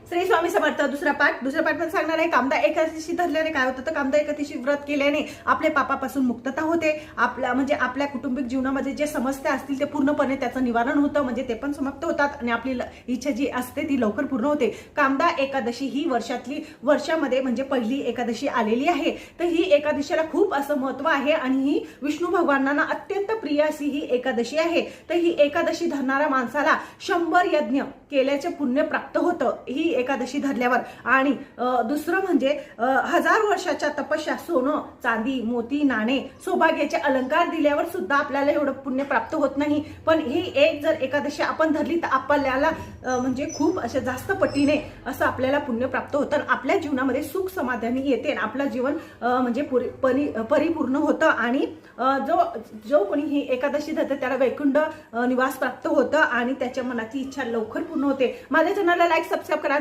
श्री स्वामी समर्थ. दुसरा पाठ पण सांगणार आहे. कामदा एकादशी धरल्याने काय होतं तर कामदा एकादशी व्रत केल्याने आपल्या पापापासून मुक्तता होते. आपल्या कौटुंबिक जीवनामध्ये जे समस्या असतील ते पूर्णपणे त्याचं निवारण होतं, म्हणजे ते पण समाप्त होतात आणि आपली इच्छा जी असते ती लवकर पूर्ण होते. कामदा एकादशी ही वर्षामध्ये म्हणजे पहिली एकादशी आलेली आहे. तर ही एकादशीला खूप असं महत्व आहे आणि ही विष्णू भगवानांना अत्यंत प्रिय अशी ही एकादशी आहे. तर ही एकादशी धरणाऱ्या माणसाला 100 यज्ञ केल्याचे पुण्य प्राप्त होतं ही एकादशी धरल्यावर. आणि दुसरं म्हणजे 1000 वर्षाच्या तपस्या, सोनं चांदी मोती नाणे सौभाग्याचे अलंकार दिल्यावर सुद्धा आपल्याला एवढं पुण्य प्राप्त होत नाही. पण ही एक जर एकादशी आपण धरली तर आपल्याला म्हणजे खूप अशा जास्त पटीने असं आपल्याला पुण्य प्राप्त होतं. आपल्या जीवनामध्ये सुख समाधानी येते आणि आपलं जीवन म्हणजे परिपूर्ण होतं. आणि जो कोणी ही एकादशी धरते त्याला वैकुंठ निवास प्राप्त होतं आणि त्याच्या मनाची इच्छा लवकर पूर्ण होते. माझ्या चॅनलला लाईक सबस्क्राईब करा.